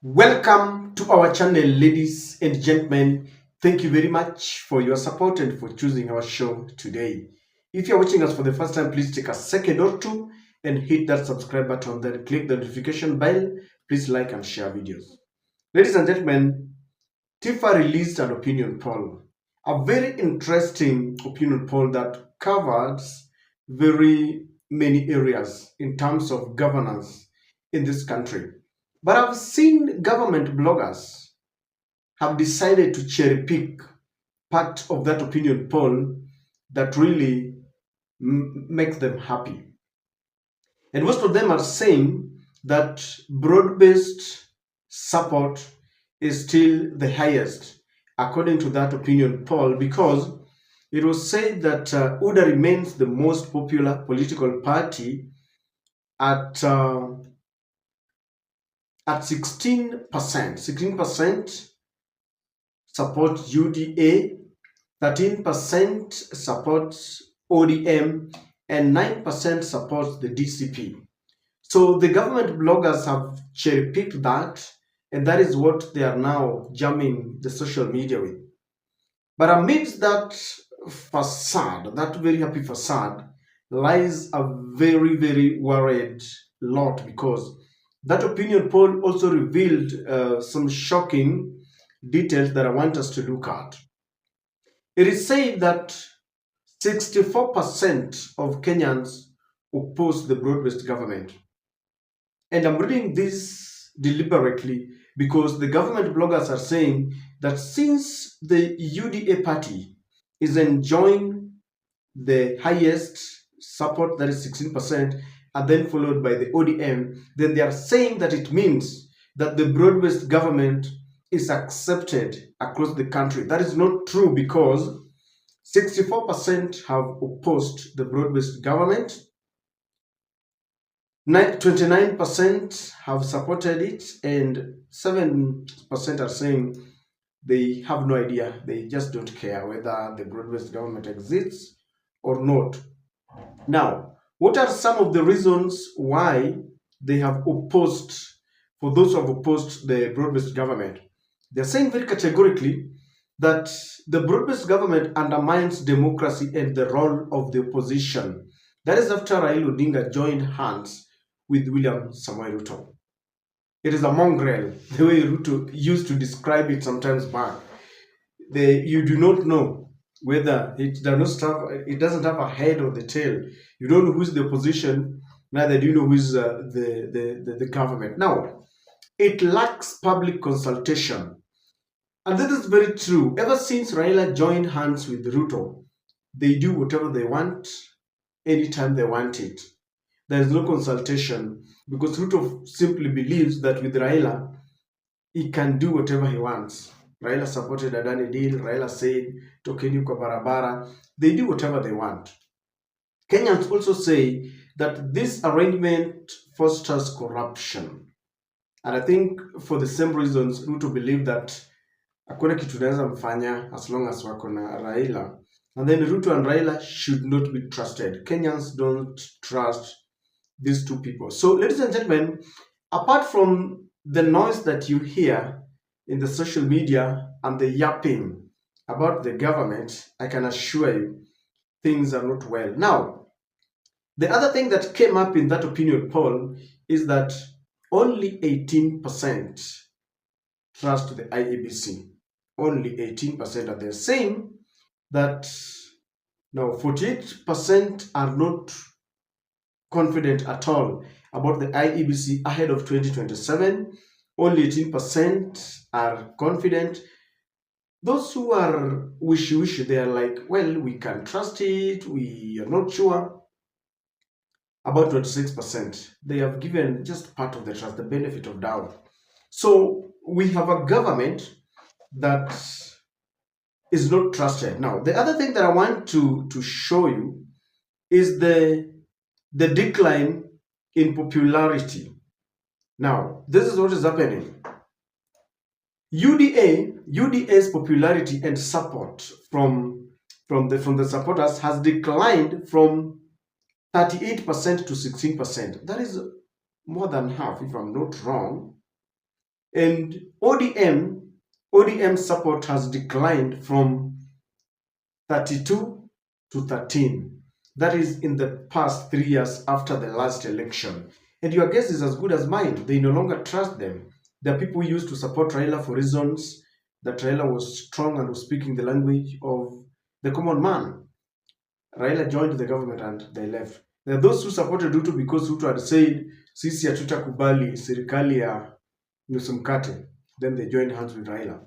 Welcome to our channel, ladies and gentlemen. Thank you very much for your support and for choosing our show today. If you're watching us for the first time, please take a second or two and hit that subscribe button, then click the notification bell. Please like and share videos. Ladies and gentlemen, Tifa released an opinion poll, a very interesting opinion poll that covers very many areas in terms of governance in this country. But I've seen government bloggers have decided to cherry pick part of that opinion poll that really makes them happy. And most of them are saying that broad-based support is still the highest according to that opinion poll, because it was said that UDA remains the most popular political party at 16%. 16% support UDA, 13% supports ODM, and 9% supports the DCP. So the government bloggers have cherry-picked that, and that is what they are now jamming the social media with. But amidst that facade, that very happy facade, lies a very, very worried lot, because that opinion poll also revealed some shocking details that I want us to look at. It is said that 64% of Kenyans oppose the broad-based government. And I'm reading this deliberately because the government bloggers are saying that since the UDA party is enjoying the highest support, that is 16%, and then followed by the ODM, then they are saying that it means that the broad-based government is accepted across the country. That is not true, because 64% have opposed the broad-based government, 29% have supported it, and 7% are saying they have no idea. They just don't care whether the broad-based government exists or not. Now, what are some of the reasons why they have opposed, for those who have opposed the broad-based government? They're saying very categorically that the broad-based government undermines democracy and the role of the opposition. That is after Raila Odinga joined hands with William Samoei Ruto. It is a mongrel, the way Ruto used to describe it sometimes back. You do not know whether it doesn't have a head or the tail. You don't know who's the opposition, neither do you know who's the government. Now, it lacks public consultation. And this is very true. Ever since Raila joined hands with Ruto, they do whatever they want, anytime they want it. There is no consultation, because Ruto simply believes that with Raila, he can do whatever he wants. Raila supported Adani deal. Raila said, tokeni kwa barabara. They do whatever they want. Kenyans also say that this arrangement fosters corruption. And I think for the same reasons, Ruto believed that hakuna kitu naweza mfanya as long as wako na Raila. And then Ruto and Raila should not be trusted. Kenyans don't trust these two people. So, ladies and gentlemen, apart from the noise that you hear in the social media and the yapping about the government, I can assure you things are not well. Now, the other thing that came up in that opinion poll is that only 18% trust the IEBC. Only 18%, and they're saying that now 48% are not confident at all about the IEBC ahead of 2027. Only 18% are confident. Those who are wishy-washy, they are like, well, we can trust it, we are not sure. About 26%, they have given just part of the trust, the benefit of doubt. So we have a government that is not trusted. Now, the other thing that I want to show you is the decline in popularity. Now, this is what is happening. UDA's popularity and support from the supporters has declined from 38% to 16%. That is more than half, if I'm not wrong. And ODM support has declined from 32 to 13. That is in the past 3 years after the last election. And your guess is as good as mine. They no longer trust them. The people who used to support Raila for reasons that Raila was strong and was speaking the language of the common man. Raila joined the government and they left. There are those who supported Ruto because Ruto had said, sisi hatutakubali serikali ya nusu mkate. Then they joined hands with Raila.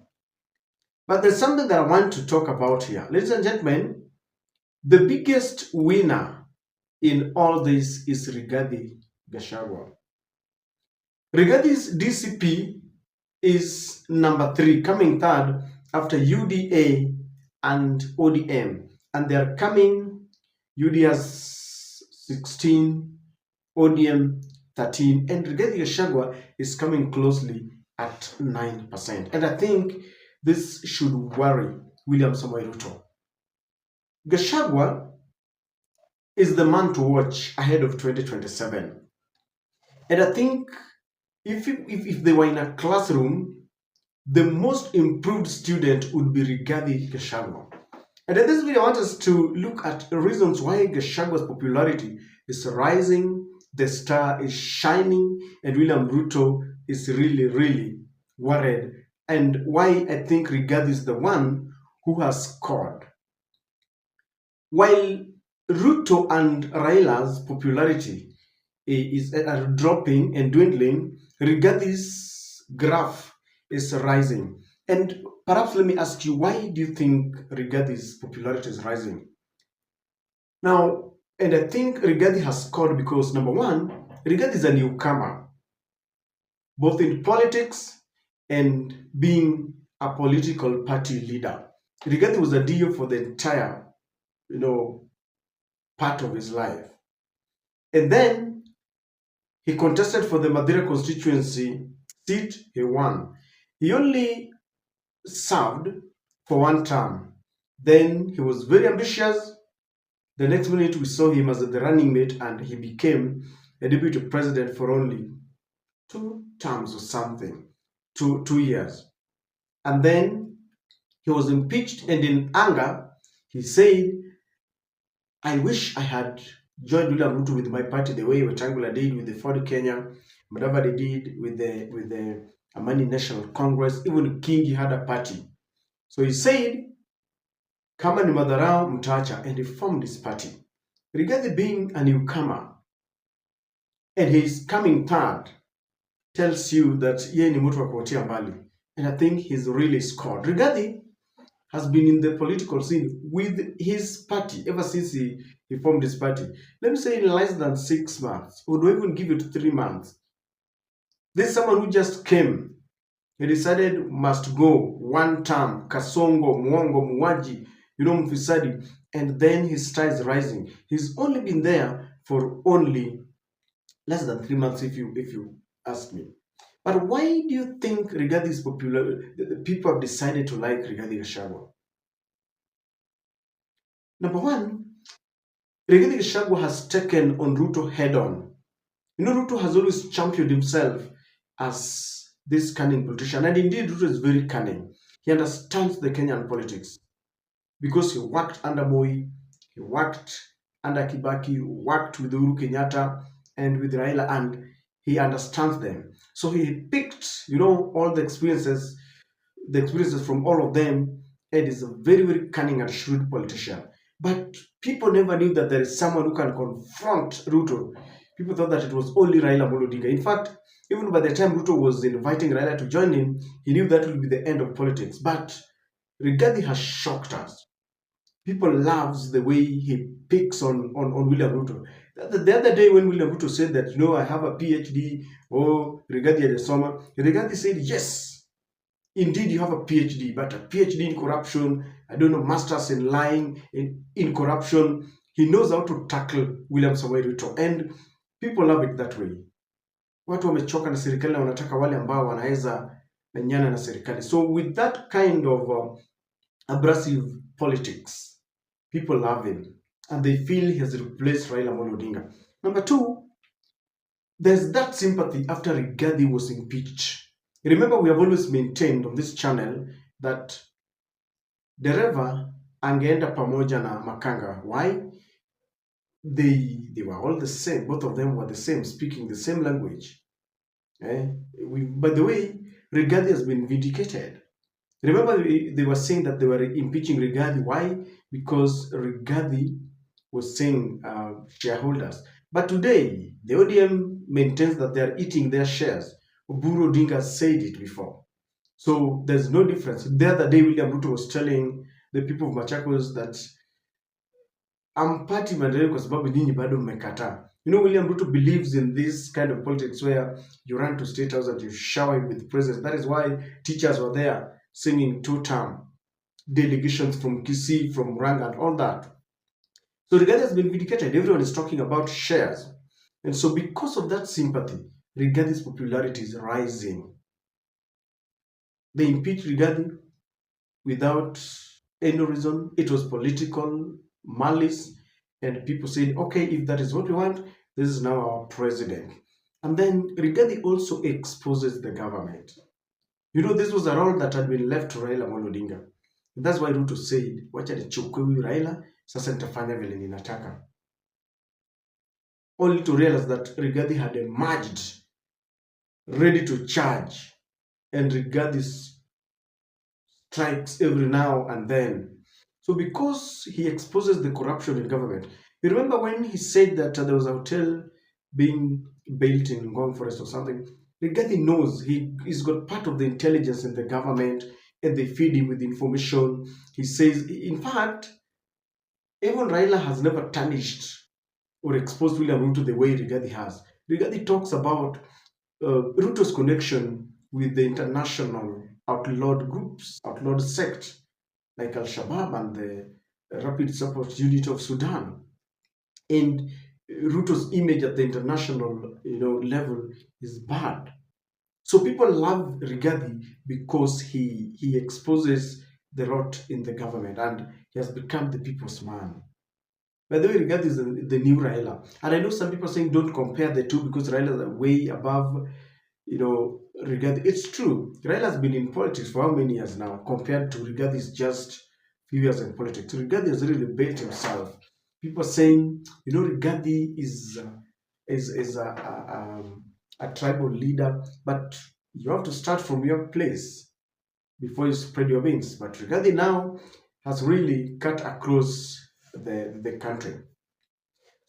But there's something that I want to talk about here. Ladies and gentlemen, the biggest winner in all this is Rigathi Gachagua. Rigathi's DCP is number 3, coming third after UDA and ODM. And they are coming, UDA has 16, ODM 13, and Rigathi Gachagua is coming closely at 9%. And I think this should worry William Samoei Ruto. Gachagua is the man to watch ahead of 2027. And I think if they were in a classroom, the most improved student would be Rigathi Gachagua. And in this video, I want us to look at the reasons why Gachagua's popularity is rising, the star is shining, and William Ruto is really, really worried, and why I think Rigathi is the one who has scored. While Ruto and Raila's popularity is dropping and dwindling, Rigathi's graph is rising. And perhaps let me ask you, why do you think Rigathi's popularity is rising? Now, and I think Rigathi has scored because, number one, Rigathi is a newcomer, both in politics and being a political party leader. Rigathi was a DO for the entire, part of his life. And then he contested for the Madeira constituency seat, he won. He only served for 1 term. Then he was very ambitious. The next minute we saw him as the running mate and he became a deputy president for only 2 terms or something, 2 years. And then he was impeached, and in anger, he said, I wish I had joined William Ruto with my party the way Wetangula did with the Ford Kenya, whatever they did with the Amani National Congress. Even Kingi had a party. So he said, kama ni madharau mtacha, and he formed his party. Rigathi being a newcomer, and he's coming third, tells you that yeye ni mtu wa kuotea mbali. And I think he's really scored. Rigathi has been in the political scene with his party ever since he formed his party. Let me say in less than 6 months, or do I even give it 3 months. This is someone who just came. He decided must go 1 term, kasongo, muongo, muwaji, mfisadi, and then his star is rising. He's only been there for only less than 3 months, if you ask me. But why do you think Rigathi is popular? The people have decided to like Rigathi Gachagua. Number one, Rigathi Gachagua has taken on Ruto head on. Ruto has always championed himself as this cunning politician, and indeed Ruto is very cunning. He understands the Kenyan politics because he worked under Moi, he worked under Kibaki, he worked with Uhuru Kenyatta and with Raila, and he understands them. So he picked, all the experiences from all of them, and is a very, very cunning and shrewd politician. But people never knew that there is someone who can confront Ruto. People thought that it was only Raila Amolo Odinga. In fact, even by the time Ruto was inviting Raila to join him, he knew that would be the end of politics. But Rigathi has shocked us. People loves the way he picks on William Ruto. The other day when William Ruto said that, I have a PhD, Rigathi Adesoma, Rigathi said, yes, indeed you have a PhD, but a PhD in corruption, masters in lying, in corruption. He knows how to tackle William Samoei Ruto, and people love it that way. Watu wamechoka na serikali na wanataka wale ambao wanaweza menyana na serikali. So with that kind of abrasive politics, people love him, and they feel he has replaced Raila Amolo Odinga. Number two, there's that sympathy after Rigathi was impeached. Remember, we have always maintained on this channel that dereva angeenda pamoja na makanga. Why? They were all the same. Both of them were the same, speaking the same language. By the way, Rigathi has been vindicated. Remember, they were saying that they were impeaching Rigathi. Why? Because Rigathi was saying shareholders. But today, the ODM maintains that they are eating their shares. Oburu Odinga said it before. So there's no difference. The other day, William Ruto was telling the people of Machakos that ampati maendeleo kwa sababu nyinyi bado mmekataa. You know, William Ruto believes in this kind of politics where you run to State House and you shower with presents. That is why teachers were there singing two-term, delegations from Kisii, from Rang, and all that. So Rigathi has been vindicated. Everyone is talking about shares. And so because of that sympathy, Rigathi's popularity is rising. They impeached Rigathi without any reason. It was political malice. And people said, okay, if that is what we want, this is now our president. And then Rigathi also exposes the government. You know, this was a role that had been left to Raila Amolo Odinga. That's why Ruto said, wacha nichukue huyu Raila, sasa nitafanya vile ninataka. Only to realize that Rigathi had emerged, ready to charge. And Rigathi strikes every now and then. So because he exposes the corruption in government, you remember when he said that there was a hotel being built in Ngong Forest or something, Rigathi knows he's got part of the intelligence in the government and they feed him with information. He says, in fact, even Raila has never tarnished or exposed William Ruto the way Rigathi has. Rigathi talks about Ruto's connection with the international outlawed groups, outlawed sects like Al-Shabaab and the Rapid Support Unit of Sudan. And Ruto's image at the international level is bad. So people love Rigathi because he exposes the rot in the government and he has become the people's man. By the way, Rigathi is the new Raila. And I know some people are saying don't compare the two because Raila is way above, Rigathi. It's true. Raila has been in politics for how many years now compared to Rigathi's just few years in politics. So Rigathi has really built himself. People are saying, Rigathi is a tribal leader, but you have to start from your place before you spread your wings. But Rigathi now has really cut across the country.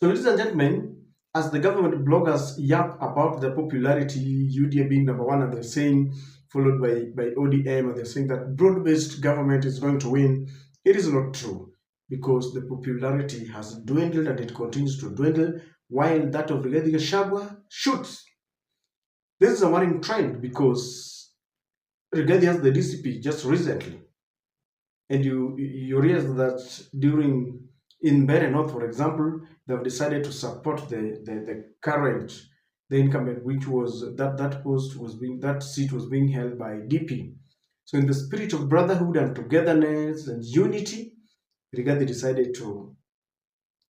So ladies and gentlemen, as the government bloggers yap about the popularity, UDA being number one, and they're saying, followed by ODM, and they're saying that broad-based government is going to win, it is not true, because the popularity has dwindled and it continues to dwindle, while that of Rigathi Gachagua shoots. This is a worrying trend because Rigathi has the DCP just recently. And you realize that in Mbeere North, for example, they've decided to support the incumbent, which was that seat was being held by DP. So in the spirit of brotherhood and togetherness and unity, Rigathi decided to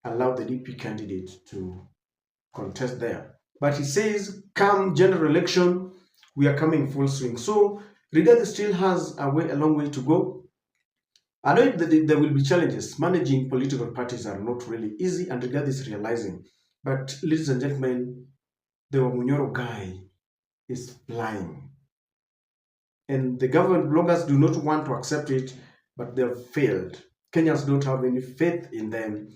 allow the DP candidate to contest there. But he says, come general election, we are coming full swing. So Rigathi still has a long way to go. I know that there will be challenges. Managing political parties are not really easy, and Rigathi is realizing. But ladies and gentlemen, the Wamunyoro guy is flying. And the government bloggers do not want to accept it, but they have failed. Kenyans don't have any faith in them,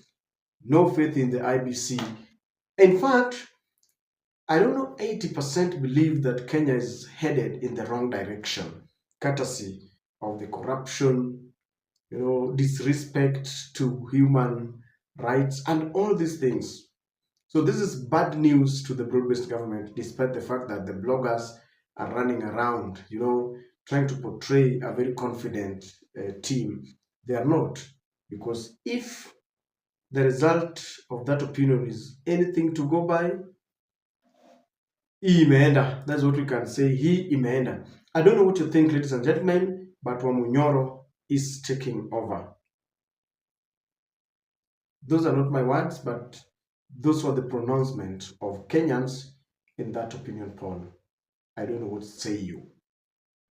no faith in the IBC. In fact, I don't know, 80% believe that Kenya is headed in the wrong direction, courtesy of the corruption, disrespect to human rights, and all these things. So this is bad news to the broad-based government, despite the fact that the bloggers are running around, trying to portray a very confident team. They are not, because if the result of that opinion is anything to go by, hii imeenda. That's what we can say, hii imeenda. I don't know what you think, ladies and gentlemen, but Wamunyoro is taking over. Those are not my words, but those were the pronouncement of Kenyans in that opinion poll. I don't know what to say you.